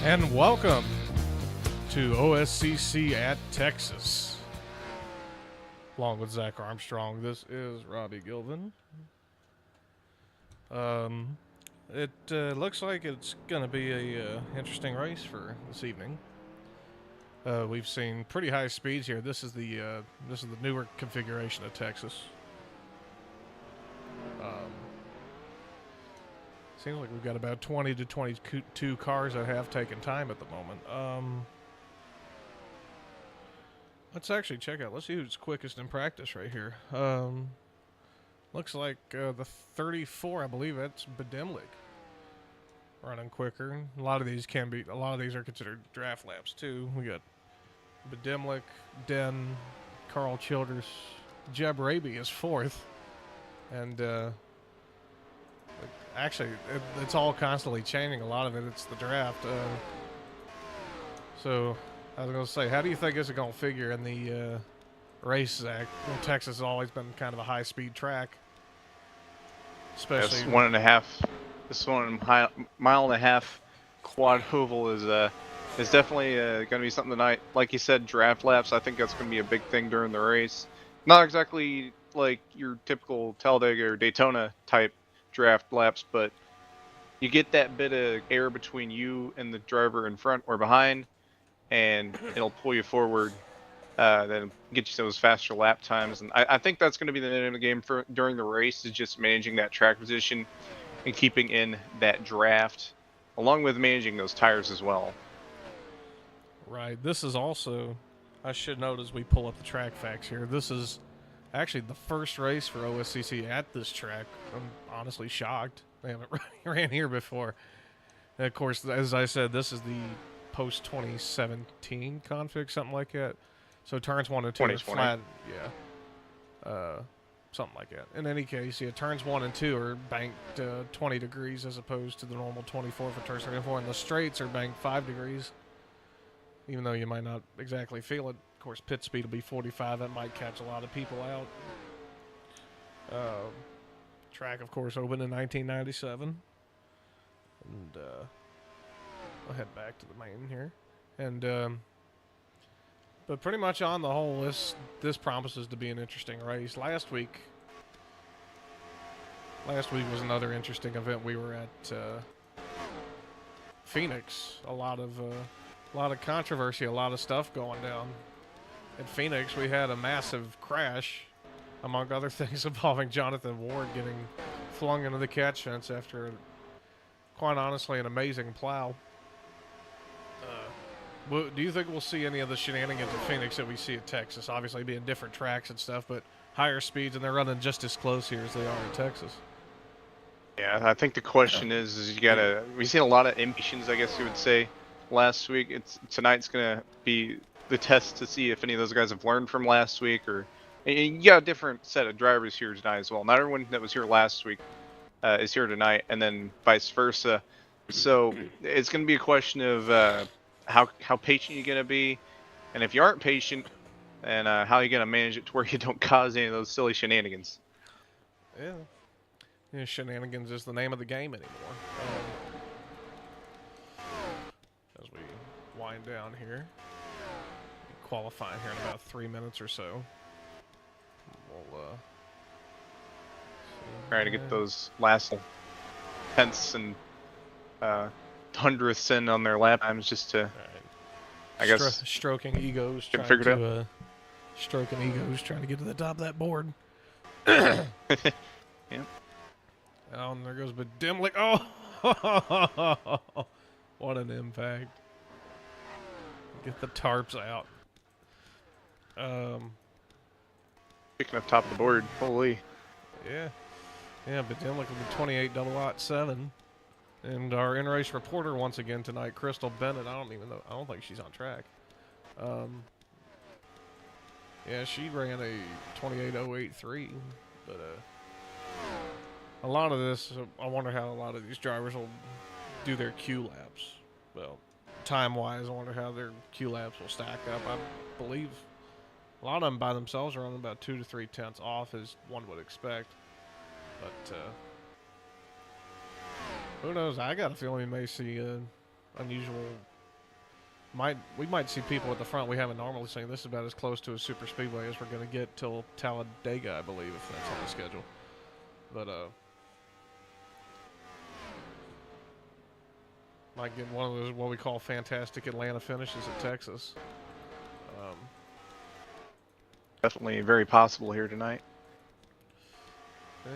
And welcome to OSCC at Texas. Along with Zach Armstrong, this is Robbie Gilvin. It looks like it's going to be a interesting race for this evening. We've seen pretty high speeds here. This is the newer configuration of Texas. Seems like we've got about 20 to 22 cars that have taken time at the moment. Let's actually check out. Let's see who's quickest in practice right here. Looks like the 34, I believe that's Bedimlik, running quicker. A lot of these are considered draft laps too. We got Bedimlik, Den, Carl Childers, Jeb Raby is fourth, and actually it's all constantly changing. A lot of it's the draft. So I was going to say, how do you think this is going to figure in the race, Zach? Well, Texas has always been kind of a high-speed track, especially This 1.5-mile quad oval is definitely going to be something tonight. Like you said, draft laps. I think that's going to be a big thing during the race. Not exactly like your typical Talladega or Daytona type draft laps, but you get that bit of air between you and the driver in front or behind, and it'll pull you forward, then get you those faster lap times. And I think that's going to be the name of the game for during the race, is just managing that track position and keeping in that draft, along with managing those tires as well. right. This is also, I should note as we pull up the track facts here, this is actually the first race for OSCC at this track. I'm honestly shocked they haven't ran here before. And of course, as I said, this is the post 2017 config, something like that. So turns 1 and 2 are flat, something like that. In any case, yeah, turns 1 and 2 are banked 20 degrees as opposed to the normal 24 for turns 3 and 4, and the straights are banked 5 degrees, even though you might not exactly feel it. Of course, pit speed will be 45. That might catch a lot of people out. Track, of course, opened in 1997. And I'll head back to the main here. And but pretty much on the whole, this promises to be an interesting race. Last week was another interesting event. We were at Phoenix. A lot of controversy, a lot of stuff going down. In Phoenix, we had a massive crash, among other things, involving Jonathan Ward getting flung into the catch fence after, quite honestly, an amazing plow. Do you think we'll see any of the shenanigans in Phoenix that we see at Texas? Obviously, being different tracks and stuff, but higher speeds, and they're running just as close here as they are in Texas. Yeah, I think the question is we've seen a lot of impatience, I guess you would say, last week. Tonight's gonna be the test to see if any of those guys have learned from last week, or you got a different set of drivers here tonight as well. Not everyone that was here last week is here tonight, and then vice versa. So it's going to be a question of how patient you're going to be, and if you aren't patient, and how you're going to manage it to where you don't cause any of those silly shenanigans. Yeah, shenanigans is the name of the game anymore. As we wind down here, qualifying here in about 3 minutes or so. We'll trying to get those last tenths and hundredths in on their lap times, just to, I guess, stroking egos, trying to get to the top of that board. Yeah. Oh, and there goes Bedimlik. Oh, what an impact! Get the tarps out. Picking up top of the board. Holy. Yeah, Bedimlik with the 28.007. And our in-race reporter once again tonight, Crystal Bennett. I don't think she's on track. Yeah, she ran a 28.083. But a lot of this, I wonder how a lot of these drivers will do their Q laps. Well, time-wise, I wonder how their Q laps will stack up. I believe a lot of them by themselves are on about 2 to 3 tenths off, as one would expect. But who knows? I got a feeling we may see unusual We might see people at the front we haven't normally seen. This is about as close to a super speedway as we're going to get till Talladega, I believe, if that's on the schedule. But might get one of those what we call fantastic Atlanta finishes at Texas. Definitely very possible here tonight. Yeah,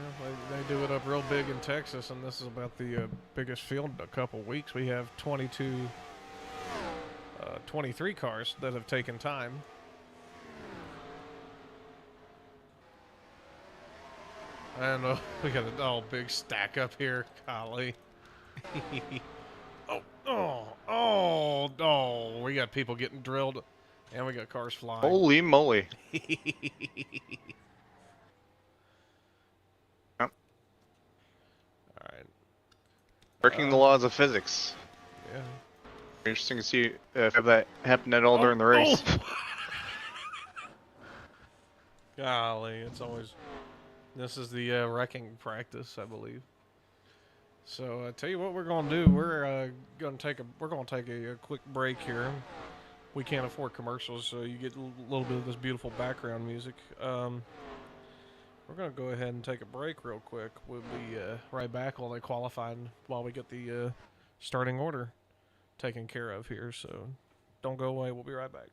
they do it up real big in Texas, and this is about the biggest field in a couple weeks. We have 23 cars that have taken time. And we got a big stack up here, golly. Oh, we got people getting drilled, and we got cars flying. Holy moly. Yep. Alright. Breaking the laws of physics. Yeah. Interesting to see if that happened at all during the race. Golly, it's always... This is the wrecking practice, I believe. So, tell you what we're gonna do. We're gonna take a quick break here. We can't afford commercials, so you get a little bit of this beautiful background music. We're gonna go ahead and take a break real quick. We'll be right back while they qualify and while we get the starting order taken care of here. So, don't go away. We'll be right back.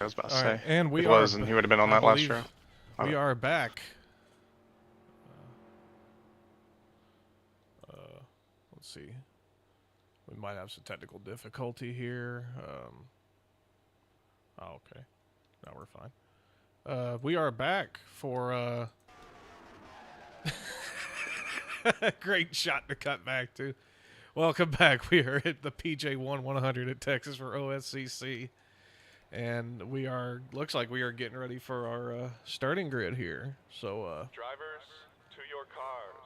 I was about to All say. right, and we It are. was, and he would have been on I that last believe row. We are back. Let's see. We might have some technical difficulty here. Oh, okay. Now we're fine. We are back for great shot to cut back to. Welcome back. We are at the PJ-1 100 at Texas for OSCC. And we are, looks like we are getting ready for our starting grid here. So, drivers, to your cars.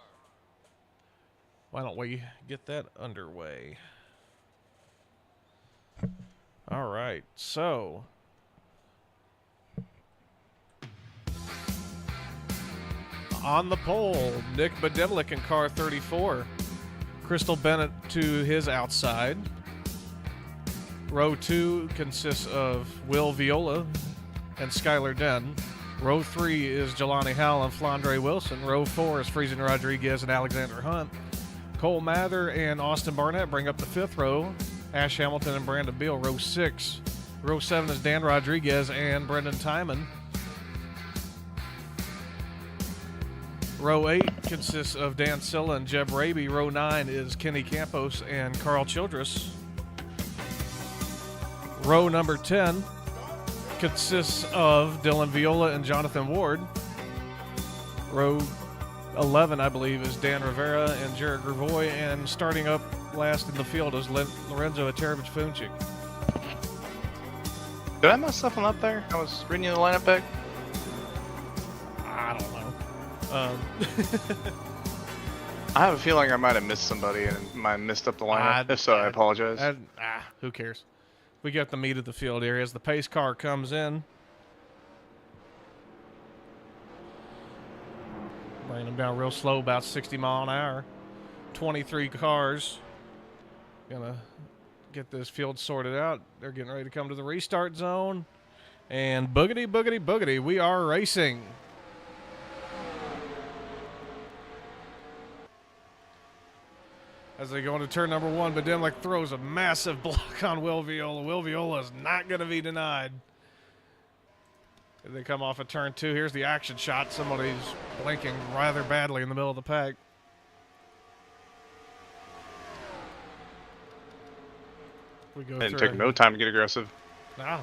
Why don't we get that underway? All right, so on the pole, Nick Badimlik in car 34. Crystal Bennett to his outside. Row 2 consists of Will Viola and Skylar Den. Row 3 is Jelani Howell and Flandre Wilson. Row 4 is Friesen Rodriguez and Alexander Hunt. Cole Mather and Austin Barnett bring up the 5th row. Ash Hamilton and Brandon Beal, row 6. Row 7 is Dan Rodriguez and Brendan Timon. Row 8 consists of Dan Silla and Jeb Raby. Row 9 is Kenny Campos and Carl Childress. Row number 10 consists of Dylan Viola and Jonathan Ward. Row 11, I believe, is Dan Rivera and Jared Gravoy, and starting up last in the field is Lorenzo Aterovich-Funchik. Did I mess something up there? I was reading you the lineup back. I don't know. I have a feeling I might have missed somebody and might have missed up the lineup. If so, I apologize. Who cares? We got the meat of the field here as the pace car comes in. Bringing them down real slow, about 60 mile an hour. 23 cars. Gonna get this field sorted out. They're getting ready to come to the restart zone. And boogity, boogity, boogity, we are racing. As they go into turn number 1, Badimlik throws a massive block on Will Viola. Will Viola is not going to be denied. As they come off of turn 2, here's the action shot. Somebody's blinking rather badly in the middle of the pack. We go Didn't through take no time to get aggressive. No,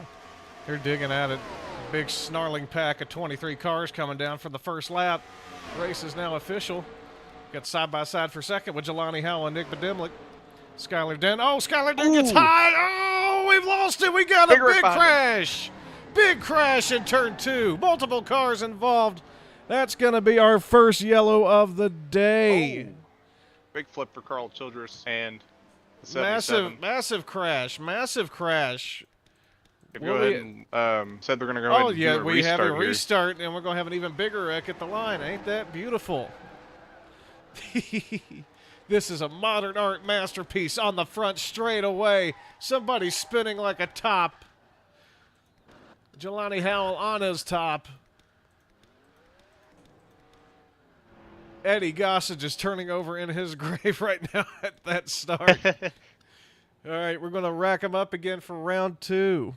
they're digging at it. Big snarling pack of 23 cars coming down for the first lap. Race is now official. Got side by side for second with Jelani Howell and Nick Badimlik. Skylar Den. Oh, Skylar Den gets high. Oh, we've lost it. We got a big crash. Big crash in turn 2. Multiple cars involved. That's going to be our first yellow of the day. Oh. Big flip for Carl Childress and Massive crash. Massive crash. Go ahead and said they're going to go ahead and do a we have a here. restart, and we're going to have an even bigger wreck at the line. Ain't that beautiful? This is a modern art masterpiece on the front straightaway. Somebody spinning like a top. Jelani Howell on his top. Eddie Gossage is turning over in his grave right now at that start. All right, we're going to rack them up again for round 2.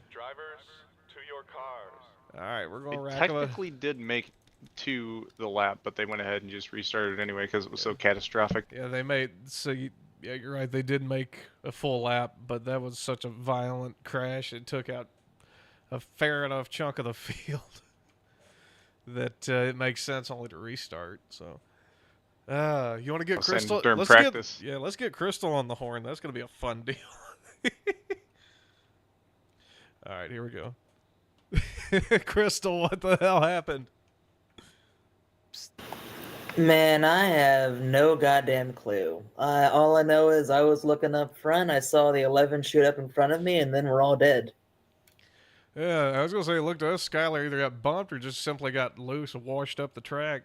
Drivers, to your cars. All right, we're going to It rack them up. technically did make to the lap, but they went ahead and just restarted anyway because it was so catastrophic. Yeah, they made yeah, you're right. They did make a full lap, but that was such a violent crash. It took out a fair enough chunk of the field that it makes sense only to restart. So, you want to get Crystal? During practice. Let's get Crystal on the horn. That's going to be a fun deal. All right, here we go. Crystal, what the hell happened? Man, I have no goddamn clue. All I know is I was looking up front, I saw the 11 shoot up in front of me, and then we're all dead. Yeah, I was going to say, it looked to us, Skylar either got bumped or just simply got loose and washed up the track.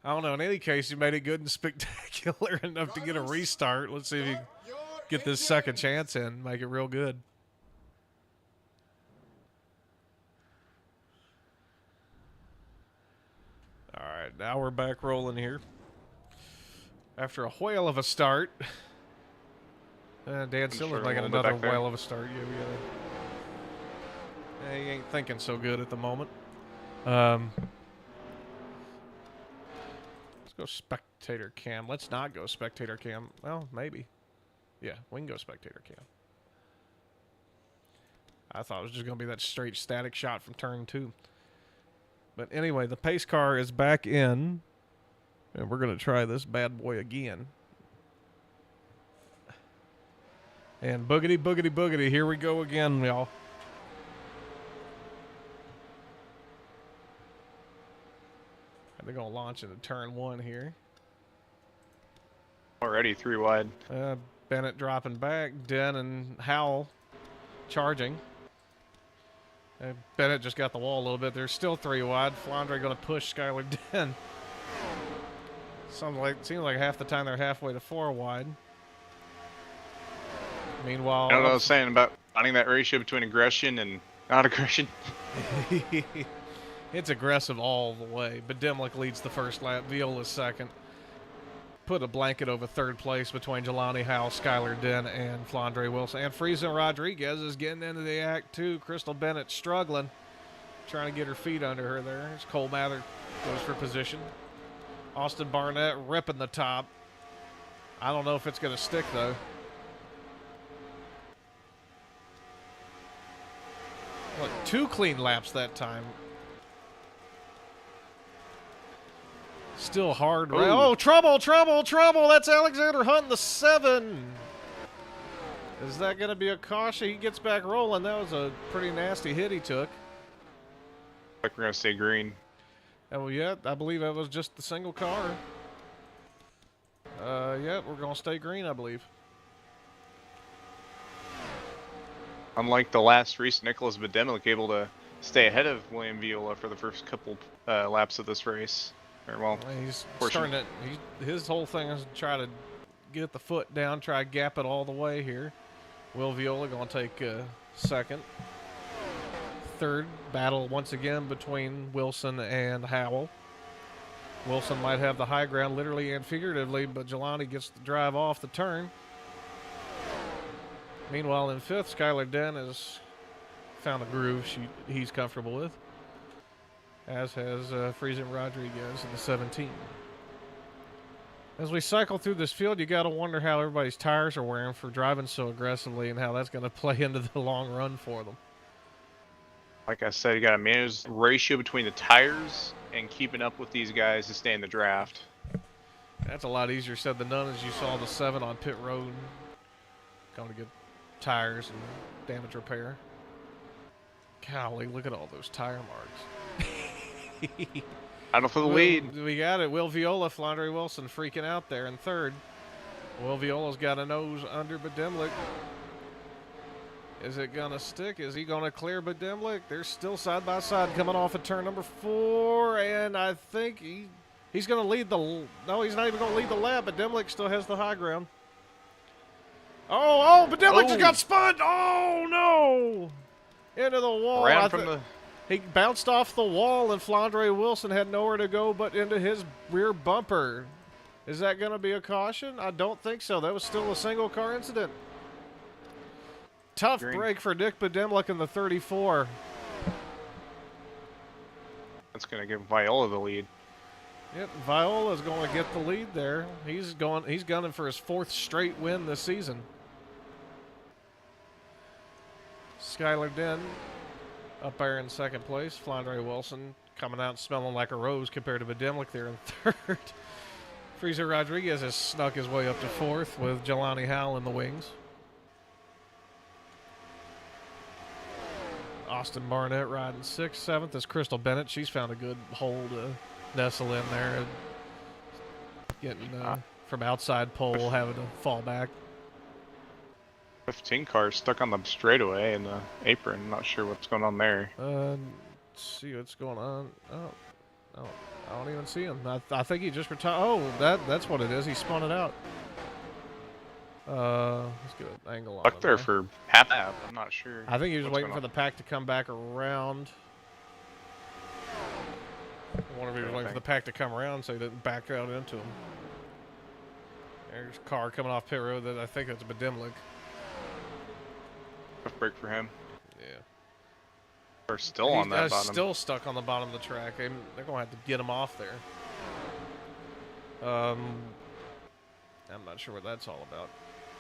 I don't know. In any case, he made it good and spectacular enough to get a restart. Let's see if he can get this second chance in, make it real good. All right, now we're back rolling here. After a whale of a start. Dan Silla's making another whale of a start. Yeah, we got He ain't thinking so good at the moment. Let's go spectator cam. Let's not go spectator cam. Well, maybe. Yeah, we can go spectator cam. I thought it was just going to be that straight static shot from turn 2. But anyway, the pace car is back in. And we're going to try this bad boy again. And boogity, boogity, boogity. Here we go again, y'all. And they're going to launch into turn 1 here. Already 3 wide. Bennett dropping back. Den and Howell charging. Bennett just got the wall a little bit. There's still 3 wide. Flandre going to push Skylar Den. Seems like half the time they're halfway to 4 wide. Meanwhile, I don't know what I was saying about finding that ratio between aggression and not aggression. It's aggressive all the way. But Dimlick leads the first lap. Viola's second. Put a blanket over third place between Jelani Howell, Skylar Den, and Flandre Wilson. And Friesen Rodriguez is getting into the act too. Crystal Bennett struggling, trying to get her feet under her there. As Cole Mather goes for position. Austin Barnett ripping the top. I don't know if it's going to stick though. Look, 2 clean laps that time. Still hard. Oh, trouble, trouble, trouble. That's Alexander Hunt in the 7. Is that going to be a caution? He gets back rolling. That was a pretty nasty hit he took. Like we're going to stay green. Oh, yeah, I believe that was just the single car. Yeah, we're going to stay green, I believe. Unlike the last race, Nicholas Bedemlik able to stay ahead of William Viola for the first couple laps of this race. Or, well, he's starting to, his whole thing is to try to get the foot down, try to gap it all the way here. Will Viola going to take second. Third, battle once again between Wilson and Howell. Wilson might have the high ground literally and figuratively, but Jelani gets the drive off the turn. Meanwhile, in fifth, Skylar Den has found a groove he's comfortable with, as has Friesen Rodriguez in the 17. As we cycle through this field, you got to wonder how everybody's tires are wearing for driving so aggressively and how that's going to play into the long run for them. Like I said, you got to manage the ratio between the tires and keeping up with these guys to stay in the draft. That's a lot easier said than done, as you saw the 7 on pit road going to get tires and damage repair. Golly, look at all those tire marks. Battle for the lead. We got it. Will Viola, Flandre Wilson freaking out there in third. Will Viola's got a nose under Bedemlik. Is it going to stick? Is he going to clear Bedemlik? They're still side by side coming off of turn number 4, and I think he's going to lead the... No, he's not even going to lead the lap. Bedemlik still has the high ground. Oh, Bedemlik just got spun! Oh, no! Into the wall. He bounced off the wall, and Flandre Wilson had nowhere to go but into his rear bumper. Is that going to be a caution? I don't think so. That was still a single car incident. Tough break for Nick Bedemlik in the 34. That's going to give Viola the lead. Yep, Viola's going to get the lead there. He's gunning for his 4th straight win this season. Skylar Den up there in 2nd place. Flandre Wilson coming out smelling like a rose compared to Bedemlik there in 3rd. Friesen Rodriguez has snuck his way up to 4th with Jelani Howell in the wings. Austin Barnett riding 6th. 7th is Crystal Bennett. She's found a good hole to nestle in there. Getting from outside pole, having to fall back. 15 cars stuck on the straightaway in the apron. Not sure what's going on there. Let's see what's going on. Oh, I don't even see him. I think he just retired. Oh, that's what it is. He spun it out. Let's get an angle on him. Stuck there for half an hour. I'm not sure. I think he was waiting for the pack to come back around. I wonder if he was waiting for the pack to come around so he didn't back out into him. There's a car coming off pit road that I think it's Bedemlik. Tough break for him. Yeah. We're still on that bottom. Still stuck on the bottom of the track. They're going to have to get him off there. I'm not sure what that's all about.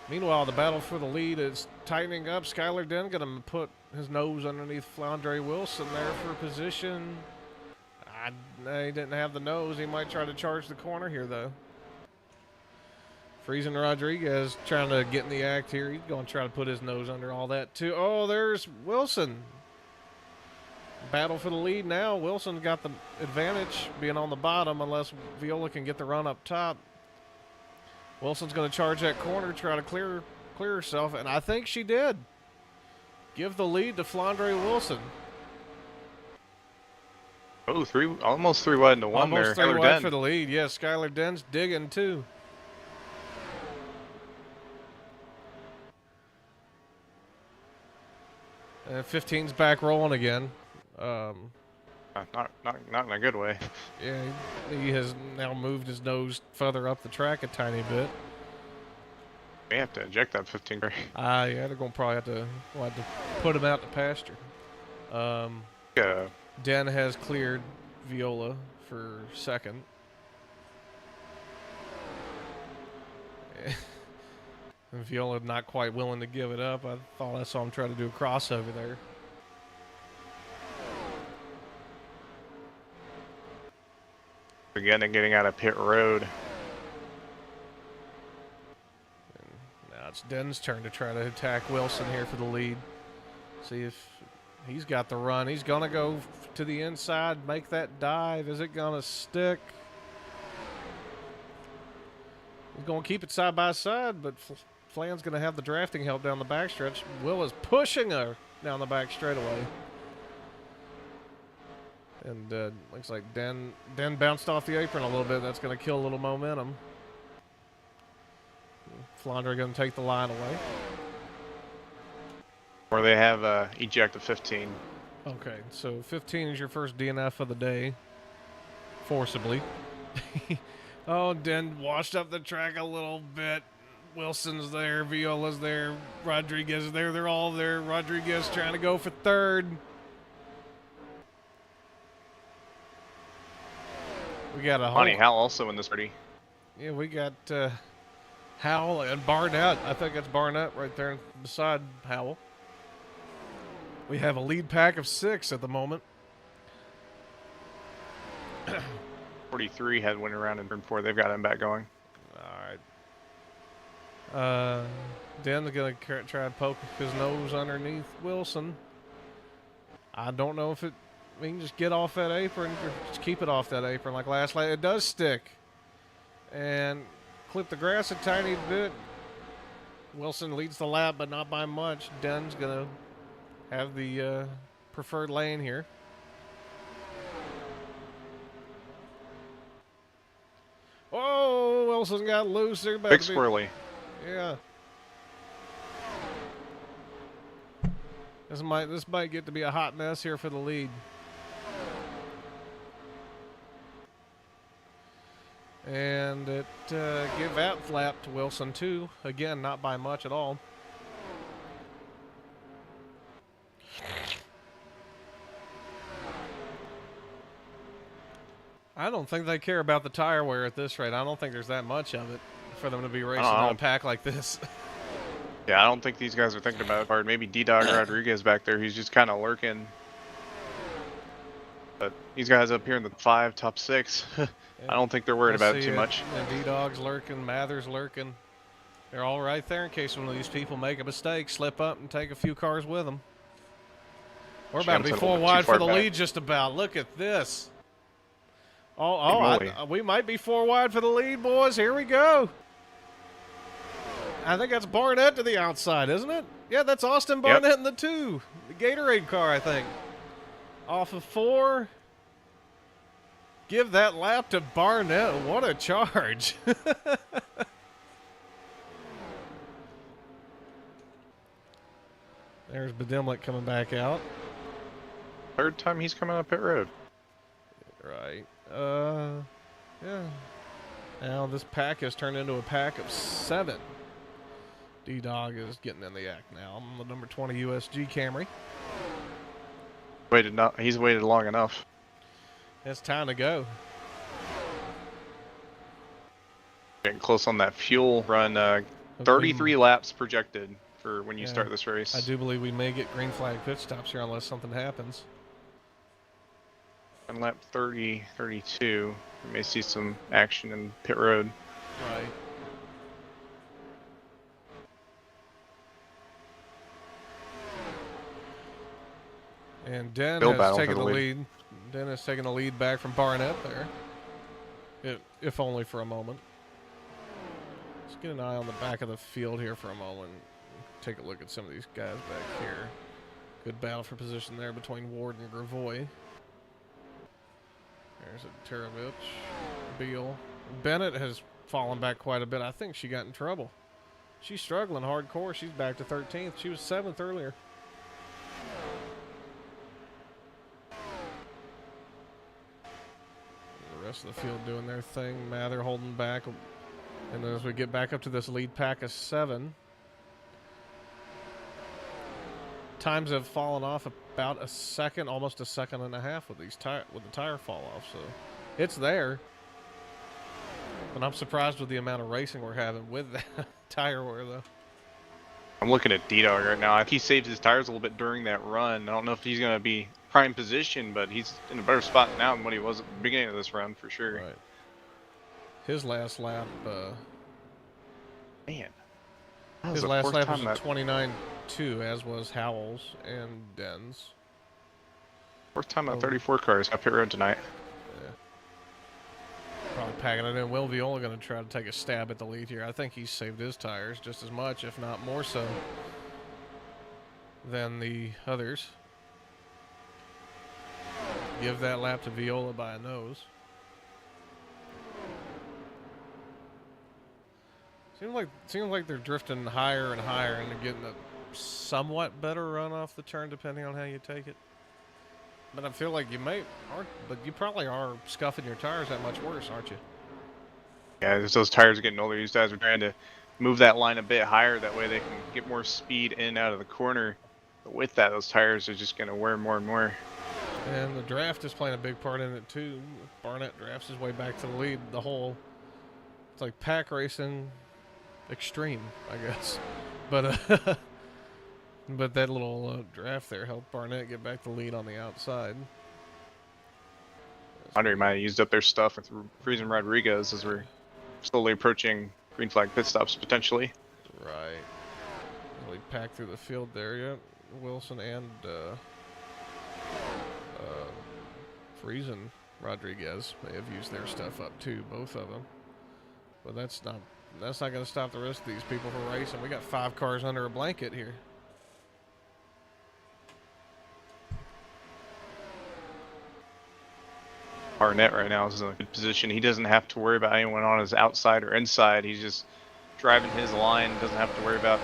Meanwhile, the battle for the lead is tightening up. Skylar Den going to put his nose underneath Flandre Wilson there for position. He didn't have the nose. He might try to charge the corner here, though. Friesen Rodriguez trying to get in the act here. He's going to try to put his nose under all that, too. Oh, there's Wilson. Battle for the lead now. Wilson's got the advantage being on the bottom unless Viola can get the run up top. Wilson's going to charge that corner, try to clear herself, and I think she did. Give the lead to Flandre Wilson. Oh, almost 3 wide into 1 Almost there. 3 wide for the lead. Yes, Skylar Den's digging too. And 15's back rolling again. Not in a good way. Yeah, he has now moved his nose further up the track a tiny bit. They have to eject that 15 car. Yeah, they're going to probably have to put him out to pasture. Yeah. Den has cleared Viola for second. And Viola not quite willing to give it up. I thought I saw him try to do a crossover there. Again, getting out of pit road. And now it's Den's turn to try to attack Wilson here for the lead. See if he's got the run. He's going to go to the inside, make that dive. Is it going to stick? He's going to keep it side by side, but Flan's going to have the drafting help down the backstretch. Will is pushing her down the back straightaway. And looks like Den bounced off the apron a little bit. That's going to kill a little momentum. Flandre going to take the line away. Where they have eject of 15. Okay, so 15 is your first DNF of the day. Forcibly. Oh, Den washed up the track a little bit. Wilson's there. Viola's there. Rodriguez is there. They're all there. Rodriguez trying to go for third. We got a Monty Howell also in this party. Yeah, we got Howell and Barnett. I think that's Barnett right there beside Howell. We have a lead pack of 6 at the moment. 43 had went around in turn 4. They've got him back going. All right. Den's going to try to poke his nose underneath Wilson. I don't know if we can just get off that apron or just keep it off that apron like last lap. It does stick. And clip the grass a tiny bit. Wilson leads the lap, but not by much. Den's going to have the preferred lane here. Oh, Wilson got loose there. Big swirly. Yeah. This might get to be a hot mess here for the lead. And it give that flap to Wilson too. Again, not by much at all. I don't think they care about the tire wear at this rate. I don't think there's that much of it for them to be racing on a pack like this. Yeah, I don't think these guys are thinking about it hard. Maybe D-Dog Rodriguez back there. He's just kind of lurking. But these guys up here in the 5, top 6, I don't think they're worried about it too much. And D-Dog's lurking, Mather's lurking. They're all right there in case one of these people make a mistake, slip up and take a few cars with them. We're about to be 4 wide for the lead just about. Look at this. We might be 4 wide for the lead, boys. Here we go. I think that's Barnett to the outside, isn't it? Yeah, that's Austin Barnett in the 2. The Gatorade car, I think. Off of 4. Give that lap to Barnett. What a charge. There's Bedimlik coming back out. 3rd time he's coming up pit road. Right. Yeah. Now this pack has turned into a pack of 7. D-Dog is getting in the act now. I'm the number 20 USG Camry. He's waited long enough. It's time to go. Getting close on that fuel run. Hopefully 33 laps projected for when you Yeah, start this race. I do believe we may get green flag pit stops here unless something happens. On lap 30, 32, we may see some action in pit road. Right. And Den Still has battle taken for the the lead. Den has taken the lead back from Barnett there. If only for a moment. Let's get an eye on the back of the field here for a moment. Take a look at some of these guys back here. Good battle for position there between Ward and Gravois. There's a Terovich, Beal. Bennett has fallen back quite a bit. I think she got in trouble. She's struggling hardcore. She's back to 13th. She was 7th earlier. The rest of the field doing their thing. Mather holding back. And as we get back up to this lead pack of 7, times have fallen off about a second, almost a second and a half with these with the tire fall off. So it's there, but I'm surprised with the amount of racing we're having with that tire wear though. I'm looking at D-Dog right now. I think he saved his tires a little bit during that run. I don't know if he's going to be prime position, but he's in a better spot now than what he was at the beginning of this run for sure. Right. His last lap, Man. his last lap was 29.2, as was Howell's and Den's. Fourth time that 34 car has got pit road tonight. Yeah. Probably packing it in. Will Viola going to try to take a stab at the lead here. I think he's saved his tires just as much, if not more so, than the others. Give that lap to Viola by a nose. Seems like they're drifting higher and higher, and they're getting a somewhat better run off the turn, depending on how you take it. But I feel like but you probably are scuffing your tires that much worse, aren't you? Yeah, as those tires are getting older, these guys are trying to move that line a bit higher. That way they can get more speed in and out of the corner. But with that, those tires are just going to wear more and more. And the draft is playing a big part in it too. Barnett drafts his way back to the lead. It's like pack racing extreme, I guess. But but that little draft there helped Barnett get back the lead on the outside. Andre might have used up their stuff with Freeze and Rodriguez as we're slowly approaching green flag pit stops potentially. Right. Really packed through the field there, yeah. Wilson and Freeze and Rodriguez may have used their stuff up too, both of them. But that's not going to stop the rest of these people from racing. We got 5 cars under a blanket here. Barnett right now is in a good position. He doesn't have to worry about anyone on his outside or inside. He's just driving his line. Doesn't have to worry about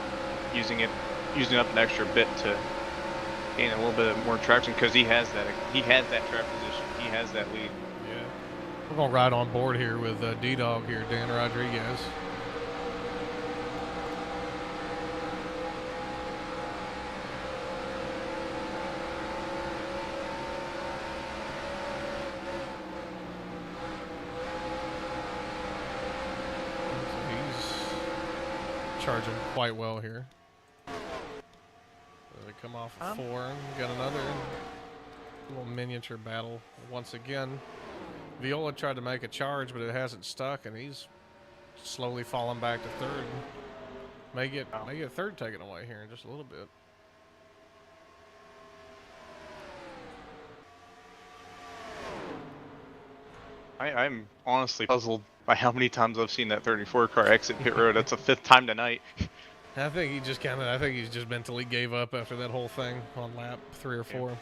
using up an extra bit to gain a little bit more traction because he has that track position. He has that lead. Yeah. We're going to ride on board here with D-Dog here, Dan Rodriguez. Charging quite well here. They come off of 4. Got another little miniature battle once again. Viola tried to make a charge, but it hasn't stuck, and he's slowly falling back to 3rd. May get 3rd taken away here in just a little bit. I'm honestly puzzled by how many times I've seen that 34 car exit pit road. That's the 5th time tonight. I think he's just mentally gave up after that whole thing on lap 3 or 4.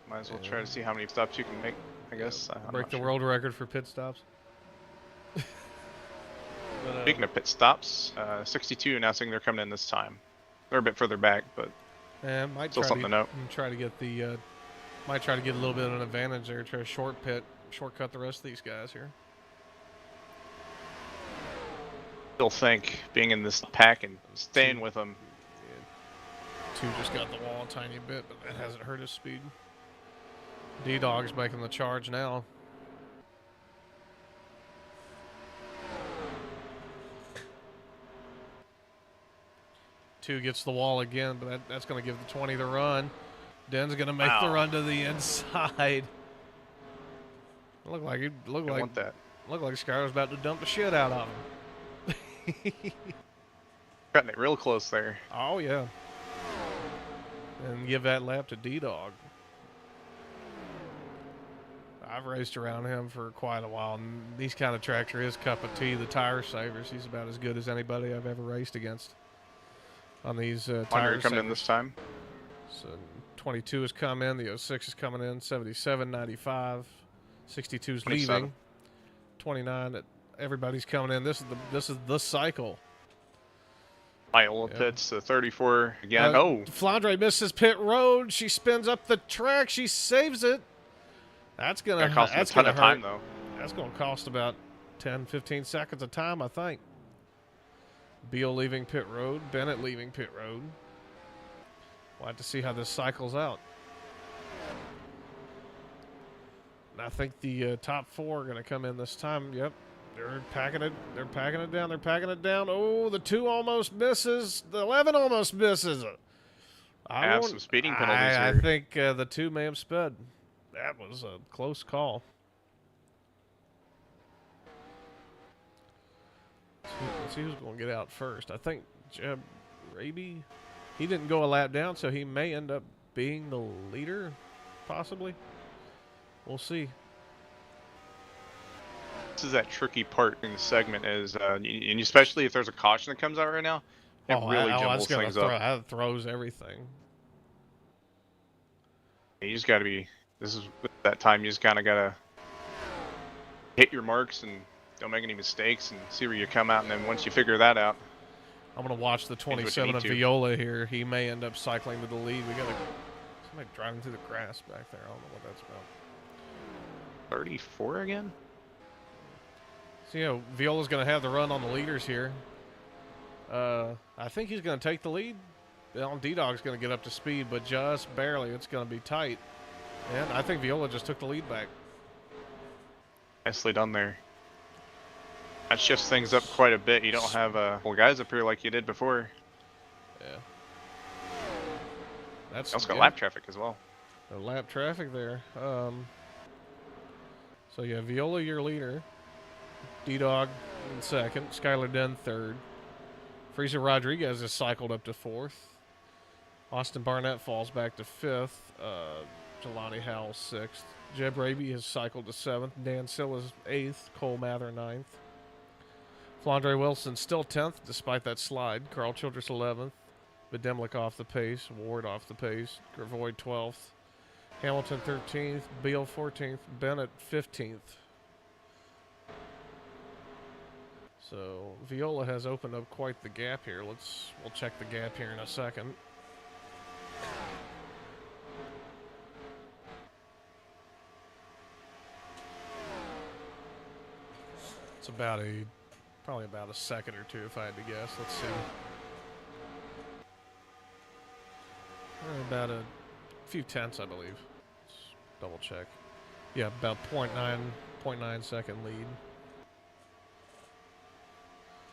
Might as well try to see how many stops you can make, I guess. Break the world record for pit stops. Speaking of pit stops, 62 announcing they're coming in this time. They're a bit further back, but might still something to note. Try to get a little bit of an advantage there. Try to shortcut the rest of these guys here. Still think being in this pack and staying with them. 22 just got the wall a tiny bit, but that hasn't hurt his speed. D-Dog's making the charge now. Two gets the wall again, but that's going to give the 20 the run. Den's going to make the run to the inside. Looked like Skyler was about to dump the shit out of him. Cutting it real close there. Oh yeah. And give that lap to D-Dog. I've raced around him for quite a while, and these kind of tracks are his cup of tea. The tire savers, he's about as good as anybody I've ever raced against on these tire coming in this time. So 22 has come in, the 06 is coming in, 77, 95, 62 is leaving, 29. Everybody's coming in. This is the cycle. Iola pits the 34 again. Flandre misses pit road. She spins up the track. She saves it. That's gonna cost a ton of time though. That's gonna cost about 10, 15 seconds of time, I think. Beal leaving pit road. Bennett leaving pit road. We'll have to see how this cycles out. And I think the top four are gonna come in this time. Yep. They're packing it. They're packing it down. They're packing it down. Oh, the 2 almost misses. The 11 almost misses. I have some speeding penalties here. I think the 2 may have sped. That was a close call. Let's see who's going to get out first. I think Jeb Raby. He didn't go a lap down, so he may end up being the leader, possibly. We'll see. This is that tricky part in the segment is, and especially if there's a caution that comes out right now, it really jumbles things up. That throws everything. You just got to be. This is that time. You just kind of got to hit your marks and don't make any mistakes and see where you come out. And then once you figure that out, I'm gonna watch the 27 of Viola here. He may end up cycling to the lead. We got somebody driving through the grass back there. I don't know what that's about. 34 again. So, you know, Viola's going to have the run on the leaders here. I think he's going to take the lead. D-Dog's going to get up to speed, but just barely. It's going to be tight. And I think Viola just took the lead back. Nicely done there. That shifts things up quite a bit. You don't have guys up here like you did before. Yeah. That's also got lap traffic as well. The lap traffic there. So, yeah, Viola, your leader. D-Dog in second. Skylar Dunn third. Freezer Rodriguez has cycled up to fourth. Austin Barnett falls back to fifth. Jelani Howell sixth. Jeb Raby has cycled to seventh. Dan Silla's eighth. Cole Mather ninth. Flandre Wilson still 10th despite that slide. Carl Childress 11th. Bedemlik off the pace. Ward off the pace. Gravoid 12th. Hamilton 13th. Beal 14th. Bennett 15th. So Viola has opened up quite the gap here. We'll check the gap here in a second. It's probably about a second or two if I had to guess. Let's see. About a few tenths, I believe. Let's double check. Yeah, about 0.9 second lead.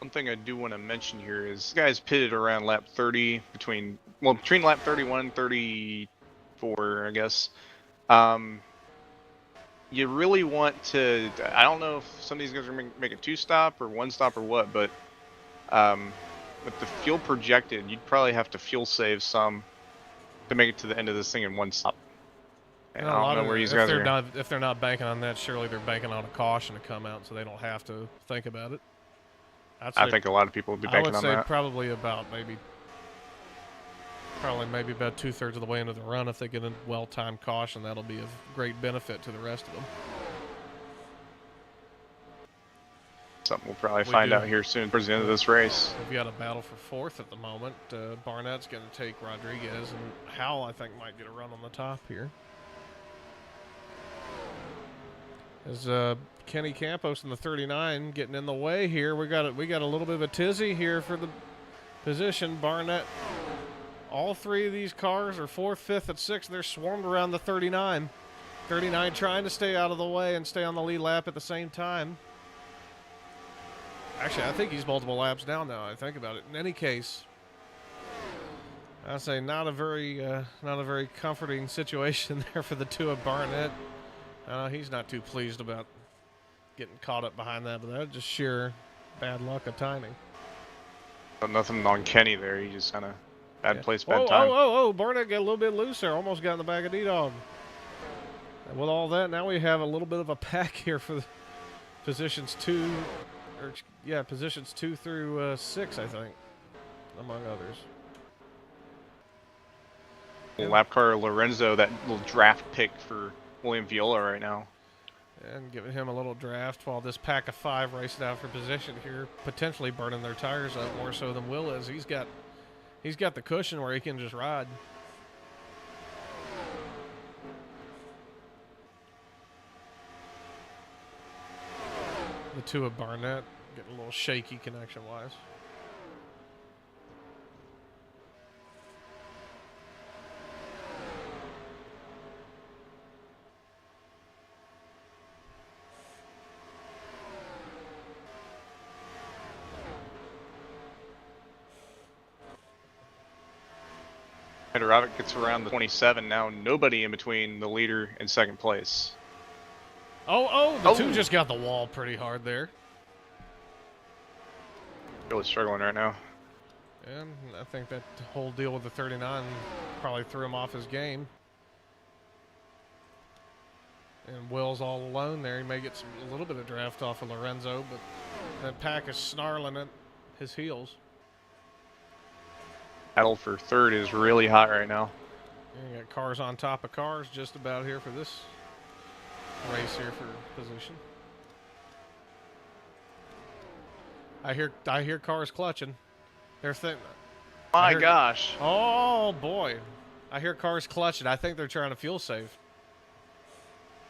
One thing I do want to mention here is this guy's pitted around lap 30 between lap 31 and 34, I guess. You really want to, I don't know if some of these guys are going to make a 2-stop or 1-stop or what, but with the fuel projected, you'd probably have to fuel save some to make it to the end of this thing in 1 stop. And I don't know where these guys are. If they're not banking on that, surely they're banking on a caution to come out so they don't have to think about it. I think a lot of people would be banking on that. I would say probably about maybe about 2/3 of the way into the run. If they get a well-timed caution, that'll be of great benefit to the rest of them. Something we'll probably find out here soon towards the end of this race. We've got a battle for fourth at the moment. Barnett's going to take Rodriguez, and Howell, I think, might get a run on the top here. As Kenny Campos in the 39 getting in the way here. We got a little bit of a tizzy here for the position. Barnett All three of these cars are 4th, 5th, and 6th. They're swarmed around the 39. 39 trying to stay out of the way and stay on the lead lap at the same time. Actually, I think he's multiple laps down now. I think about it. In any case, I say not a very comforting situation there for the two of Barnett. He's not too pleased about getting caught up behind that, but that's just sheer bad luck of timing. But nothing on Kenny there. He just kind of bad place, bad Oh, time. Barnett got a little bit loose there. Almost got in the back of D-Dog. And with all that, now we have a little bit of a pack here for the positions 2 through 6, I think, among others. Lap car Lorenzo, that little draft pick for William Viola right now. And giving him a little draft while this pack of 5 racing out for position here, potentially burning their tires up more so than Will is. He's got the cushion where he can just ride. The two of Barnett getting a little shaky connection-wise. Rabbit gets around the 27 now. Nobody in between the leader and second place. The two just got the wall pretty hard there. Really struggling right now. And I think that whole deal with the 39 probably threw him off his game. And Will's all alone there. He may get a little bit of draft off of Lorenzo, but that pack is snarling at his heels. Battle for third is really hot right now. And you got cars on top of cars just about here for this race here for position. I hear cars clutching. They're My gosh. Oh boy. I hear cars clutching. I think they're trying to fuel save.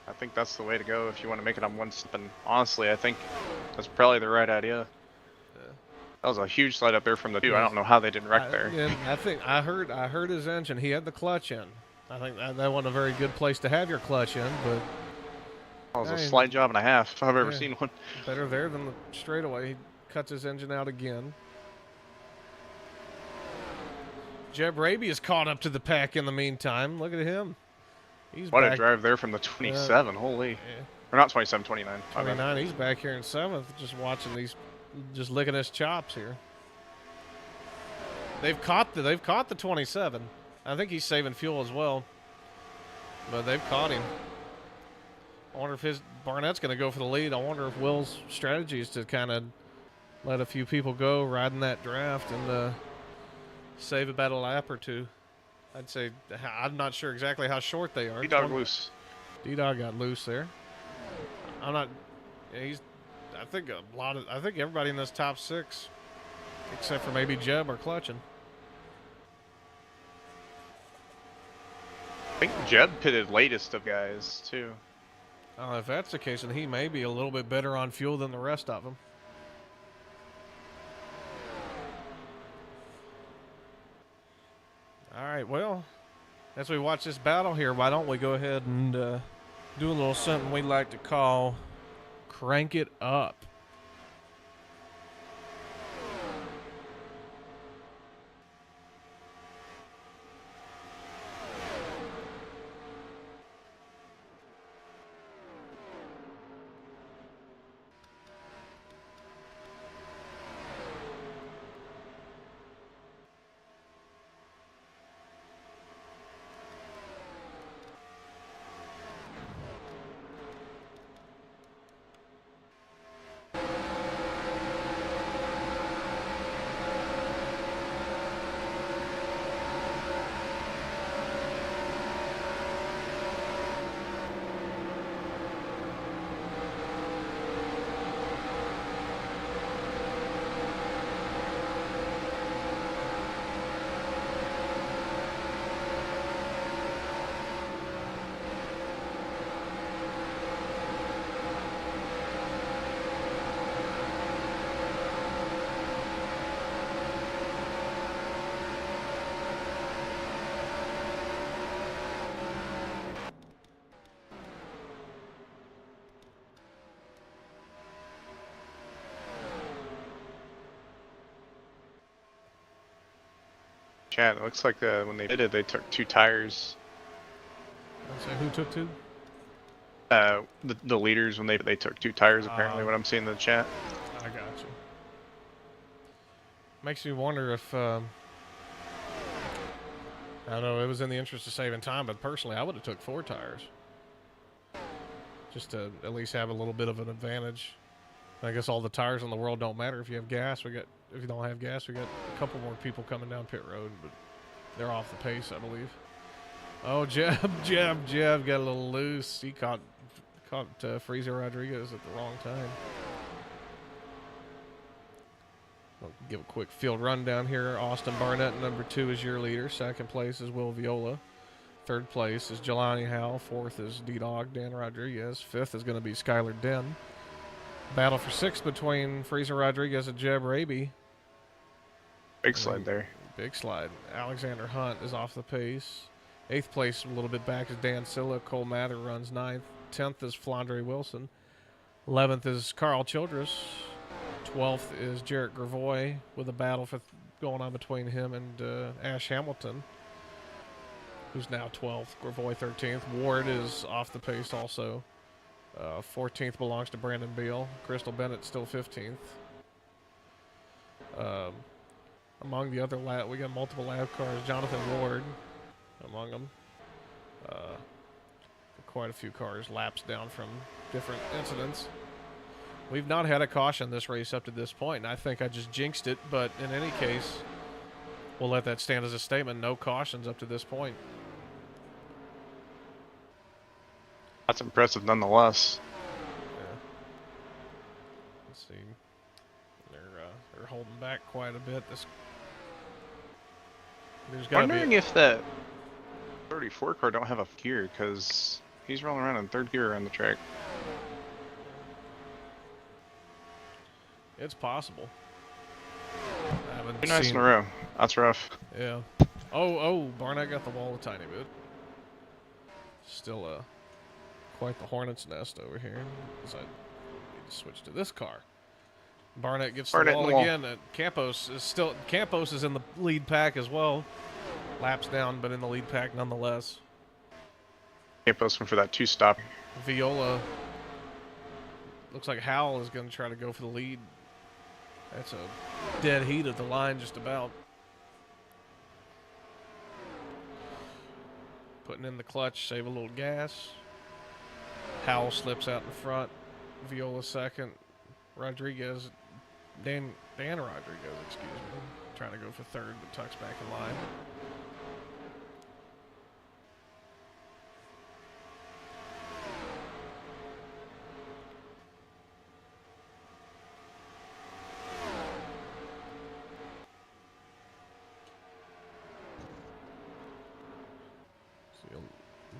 I think that's the way to go if you want to make it on one step. And honestly, I think that's probably the right idea. That was a huge slide up there from the 2. I don't know how they didn't wreck there. And I think I heard his engine. He had the clutch in. I think that wasn't a very good place to have your clutch in, but That was a slide job and a half if I've ever seen one. Better there than the straightaway. He cuts his engine out again. Jeb Raby is caught up to the pack in the meantime. Look at him. He's What back. a drive there from the 27. Holy. Yeah. Or not 27, 29. 29. He's back here in 7th, just watching these, just licking his chops here. They've caught the 27. I think he's saving fuel as well, but they've caught him. I wonder if Barnett's going to go for the lead. I wonder if Will's strategy is to kind of let a few people go riding that draft and save about a lap or two. I'd say I'm not sure exactly how short they are. D-Dog loose. D-Dog got loose there. I'm not. Yeah, I think everybody in this top 6, except for maybe Jeb, are clutching. I think Jeb pitted latest of guys too. If that's the case, then he may be a little bit better on fuel than the rest of them. All right, well, as we watch this battle here, why don't we go ahead and do a little something we like to call Crank It Up. chat. It looks like when they did it, they took 2 tires. I'll say who took 2? The leaders when they took 2 tires. Apparently, what I'm seeing in the chat. I got you. Makes me wonder if I don't know. It was in the interest of saving time, but personally, I would have took 4 tires just to at least have a little bit of an advantage. I guess all the tires in the world don't matter if you have gas. If you don't have gas, we got a couple more people coming down pit road, but they're off the pace, I believe. Oh, Jeb got a little loose. He caught Freezer Rodriguez at the wrong time. I'll give a quick field rundown here. Austin Barnett, number 2, is your leader. Second place is Will Viola. Third place is Jelani Howell. Fourth is D-Dog Dan Rodriguez. Fifth is going to be Skylar Den. Battle for 6th between Freezer Rodriguez and Jeb Raby. Big slide there. Big slide. Alexander Hunt is off the pace. 8th place, a little bit back, is Dan Silla. Cole Mather runs 9th. 10th is Flandre Wilson. 11th is Carl Childress. 12th is Jarrett Gravoy, with a battle going on between him and Ash Hamilton, who's now 12th. Gravoy 13th. Ward is off the pace also. 14th belongs to Brandon Beal. Crystal Bennett still 15th. Among the other we got multiple lap cars. Jonathan Ward among them. Quite a few cars laps down from different incidents. We've not had a caution this race up to this point, and I think I just jinxed it, but in any case, we'll let that stand as a statement. No cautions up to this point. That's impressive nonetheless. Yeah. Let's see. They're holding back quite a bit. Wondering if that 34 car don't have a gear, because he's rolling around in 3rd gear around the track. It's possible. I haven't 2 nights seen in a row. That's rough. Yeah. Oh, Barnett got the wall a tiny bit. Still quite the hornet's nest over here. So I need to switch to this car. Barnett gets the wall again. Campos is in the lead pack as well. Laps down, but in the lead pack nonetheless. Campos went for that 2-stop. Viola. Looks like Howell is going to try to go for the lead. That's a dead heat at the line just about. Putting in the clutch, save a little gas. Howell slips out in front. Viola second. Rodriguez, Dan Rodriguez, excuse me. Trying to go for 3rd, but tucks back in line.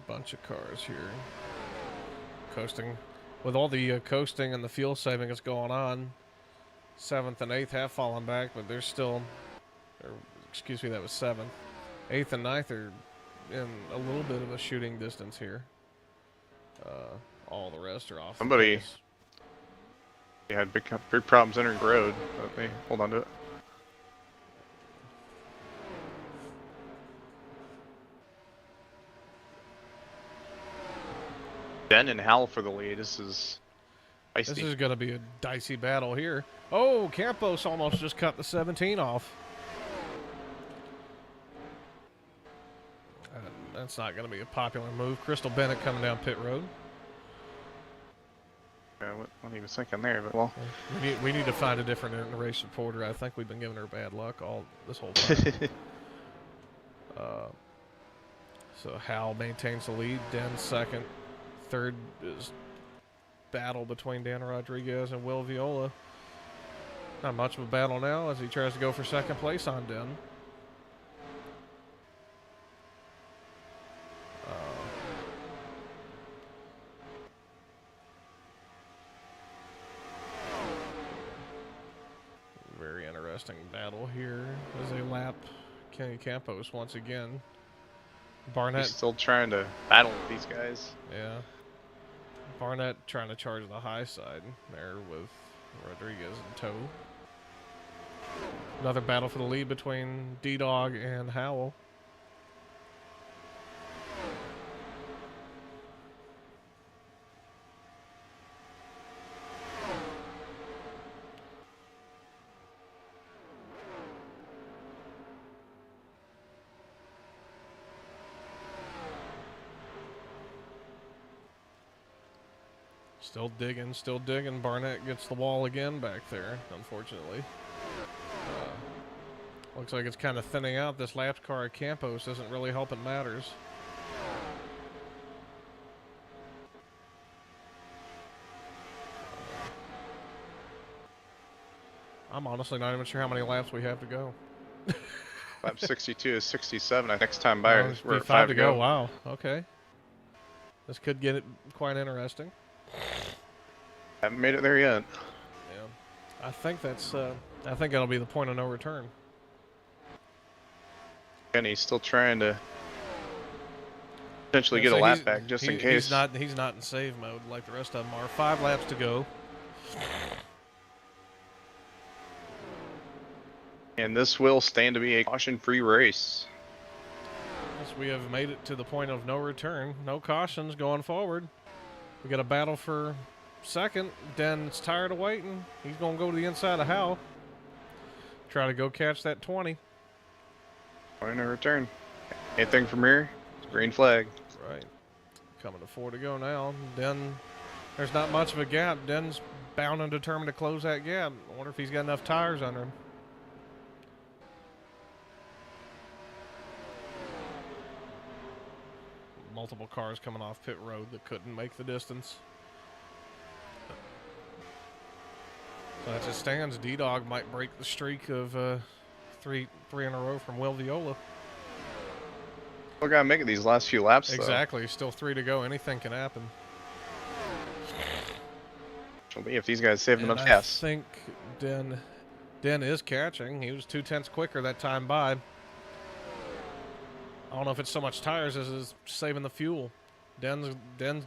Bunch of cars here coasting with all the coasting and the fuel saving that's going on. 7th and 8th have fallen back, but they're still, excuse me, that was 7th. 8th and 9th are in a little bit of a shooting distance here. All the rest are off. Somebody had big problems entering road, but they hold on to it. Den and Howell for the lead. This is feisty. This is going to be a dicey battle here. Oh, Campos almost just cut the 17 off. That's not going to be a popular move. Crystal Bennett coming down pit road. Yeah, what he was thinking there, but well. We need to find a different race reporter. I think we've been giving her bad luck this whole time. So Howell maintains the lead. Den second. 3rd is battle between Dan Rodriguez and Will Viola. Not much of a battle now as he tries to go for 2nd place on Den. Very interesting battle here as they lap Kenny Campos once again. Barnett He's still trying to battle with these guys. Yeah. Barnett trying to charge the high side there with Rodriguez in tow. Another battle for the lead between D-Dog and Howell. Still digging, still digging. Barnett gets the wall again back there, unfortunately. Looks like it's kind of thinning out. This lap car at Campos isn't really helping matters. I'm honestly not even sure how many laps we have to go. Lap 62 is 67. Next time by, Oh, we're at 5 to go. Wow. Okay. This could get it quite interesting. Haven't made it there yet. Yeah. I think that's. I think that'll be the point of no return. And he's still trying to potentially get a lap back just in case. He's not in save mode like the rest of them are. 5 laps to go. And this will stand to be a caution-free race. Yes, we have made it to the point of no return. No cautions going forward. We got a battle for second. Den's tired of waiting. He's going to go to the inside of Hal. Try to go catch that 20. Point of return. Anything from here? Green flag. Right. Coming to 4 to go now. Den, there's not much of a gap. Den's bound and determined to close that gap. I wonder if he's got enough tires under him. Multiple cars coming off pit road that couldn't make the distance. So as it stands, D-Dog might break the streak of three in a row from Will Viola. Still gotta make it these last few laps, though. Exactly. Still 3 to go. Anything can happen. It'll be if these guys save enough I gas. think Den is catching. He was 2/10 quicker that time by. I don't know if it's so much tires as is saving the fuel. Den's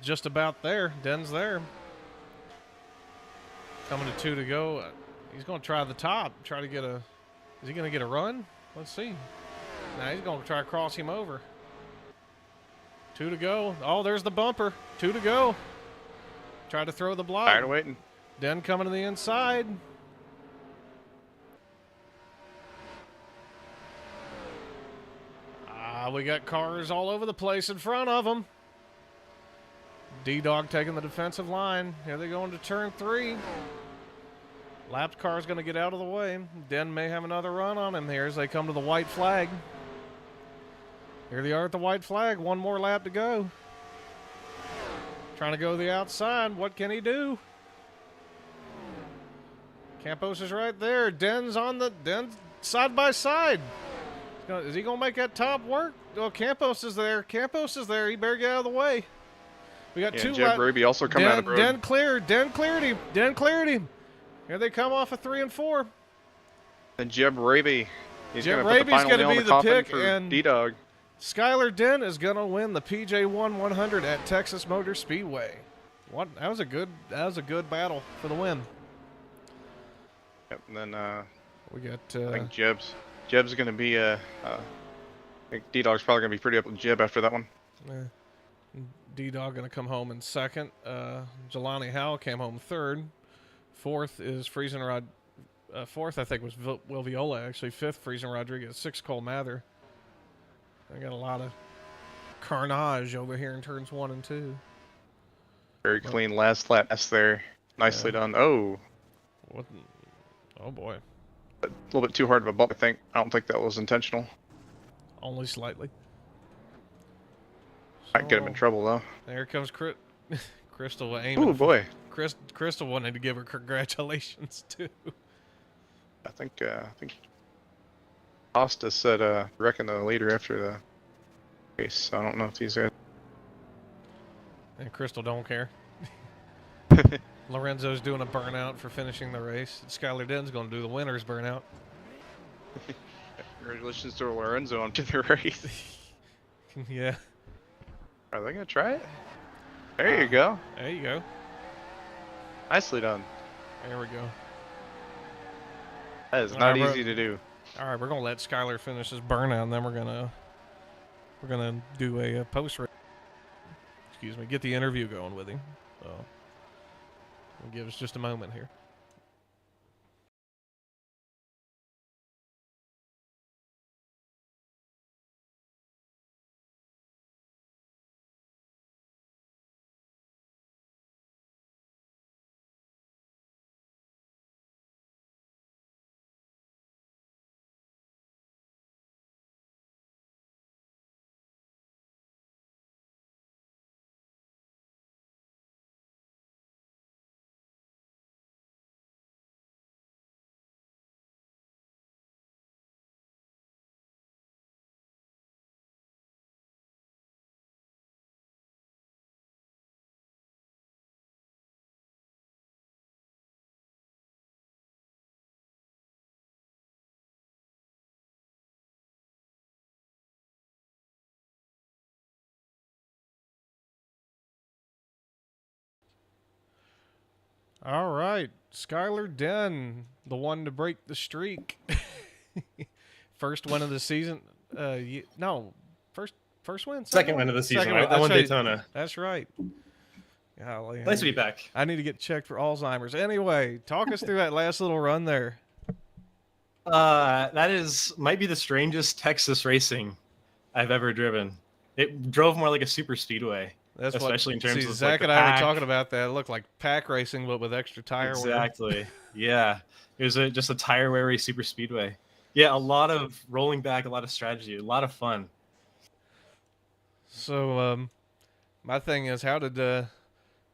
just about there. Den's there. Coming to 2 to go. He's going to try the top. Try to get a... Is he going to get a run? Let's see. Now he's going to try to cross him over. 2 to go. Oh, there's the bumper. 2 to go. Try to throw the block. Tired of waiting. Den coming to the inside. We got cars all over the place in front of them. D-Dog taking the defensive line. Here they go into turn 3. Lapped car's going to get out of the way. Den may have another run on him here as they come to the white flag. Here they are at the white flag. 1 more lap to go. Trying to go to the outside. What can he do? Campos is right there. Den's side by side. Is he going to make that top work? Oh, Campos is there. Campos is there. He better get out of the way. We got 2 Jeb Ruby also coming out of the road. Den cleared him. Den cleared him. Here they come off of 3 and 4. And Jeb Raby. He's going to put the Raby's final nail in be the the coffin pick, for and D-Dog. Skylar Den is going to win the PJ-1 100 at Texas Motor Speedway. That was a good battle for the win. Yep, and then We got I think Jeb's going to be I think D-Dog's probably going to be pretty up with Jeb after that one. D-Dog going to come home in second. Jelani Howell came home third. Fourth is fourth, I think, was Will Viola, actually. Fifth, Friesen Rodriguez. Sixth, Cole Mather. I got a lot of carnage over here in turns 1 and 2. Very clean last lap there. Nicely done. Oh. Oh, boy. A little bit too hard of a bump, I think. I don't think that was intentional. Only slightly. Might get him in trouble, though. There comes Crystal aiming. Oh, boy. Crystal wanted to give her congratulations, too. I think Costa said, reckon the leader after the race. So I don't know if these guys... And Crystal don't care. Lorenzo's doing a burnout for finishing the race. Skylar Den's going to do the winner's burnout. Congratulations to Lorenzo on the race. Yeah. Are they going to try it? There you go. There you go. Nicely done. There we go. That is All not right, easy to do. All right, we're gonna let Skylar finish his burnout, and then we're gonna do a post. Excuse me, get the interview going with him. So, give us just a moment here. All right, Skylar Den, the one to break the streak. First win of the season. No, first win. Second win of the season. Second I win. That's won right. Daytona. That's right. Golly, Nice to be back. I need to get checked for Alzheimer's. Anyway, talk us through that last little run there. That might be the strangest Texas racing I've ever driven. It drove more like a super speedway. That's especially in terms of Zach like, and the I were pack. talking about that. It looked like pack racing, but with extra tire wear. Exactly. Yeah, it was just a tire weary super speedway. Yeah, a lot of rolling back, a lot of strategy, a lot of fun. So, my thing is, how did do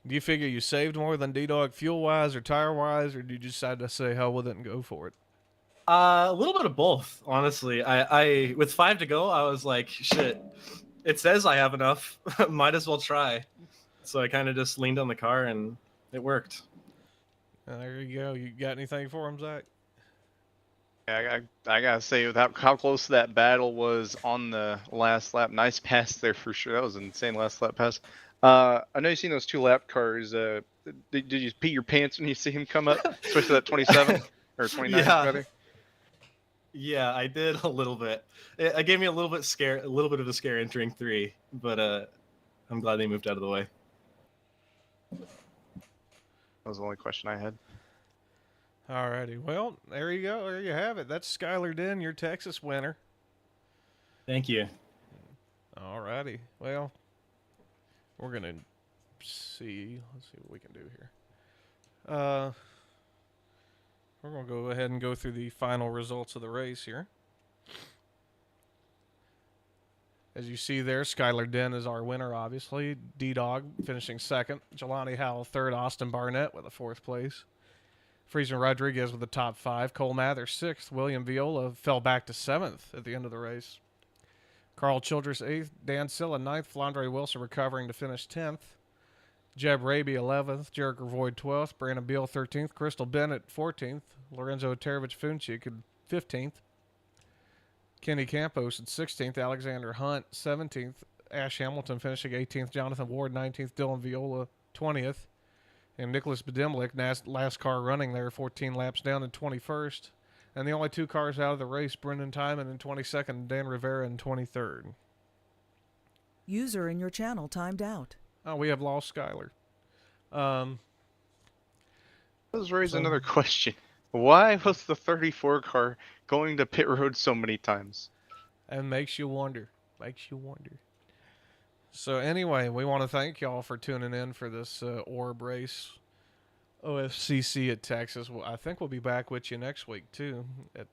you figure you saved more than D-Dog fuel wise or tire wise, or did you decide to say hell with it and go for it? A little bit of both, honestly. I with 5 to go, I was like, shit. It says I have enough. Might as well try. So I kind of just leaned on the car and it worked. There you go. You got anything for him, Zach? Yeah, I gotta say, without how close that battle was on the last lap, nice pass there for sure. That was an insane last lap pass. I know you've seen those 2 lap cars. Did you pee your pants when you see him come up, especially that 27 or 29 Yeah. rather? Yeah, I did a little bit. It gave me a little bit of a scare entering 3, but I'm glad they moved out of the way. That was the only question I had. Alrighty. Well, there you go. There you have it. That's Skylar Den, your Texas winner. Thank you. Alrighty. Well, we're gonna see. Let's see what we can do here. We're gonna go ahead and go through the final results of the race here. As you see there, Skylar Den is our winner, obviously. D-Dog finishing second. Jelani Howell third. Austin Barnett with a 4th place. Friesen Rodriguez with the top 5. Cole Mather 6th. William Viola fell back to 7th at the end of the race. Carl Childress 8th. Dan Silla 9th. Flandre Wilson recovering to finish 10th. Jeb Raby 11th. Jarek Gravoid 12th. Brandon Beal 13th. Crystal Bennett 14th. Lorenzo Terovich Funchik at 15th. Kenny Campos at 16th. Alexander Hunt 17th. Ash Hamilton finishing 18th. Jonathan Ward 19th. Dylan Viola 20th. And Nicholas Bedimlik, last car running there, 14 laps down in 21st. And the only 2 cars out of the race, Brendan Timon in 22nd, Dan Rivera in 23rd. User in your channel timed out. Oh, we have lost Skylar. Let's raise another question. Why was the 34 car going to pit road so many times? And makes you wonder. Makes you wonder. So anyway, we want to thank y'all for tuning in for this ORB race. OSCC at Texas. Well, I think we'll be back with you next week, too, at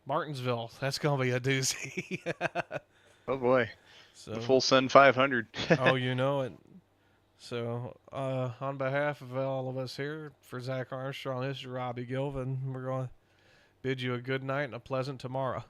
Martinsville. That's going to be a doozy. Oh, boy. So, The full Sun 500. oh, you know it. So, on behalf of all of us here, for Zach Armstrong, this is Robbie Gilvin. We're going to bid you a good night and a pleasant tomorrow.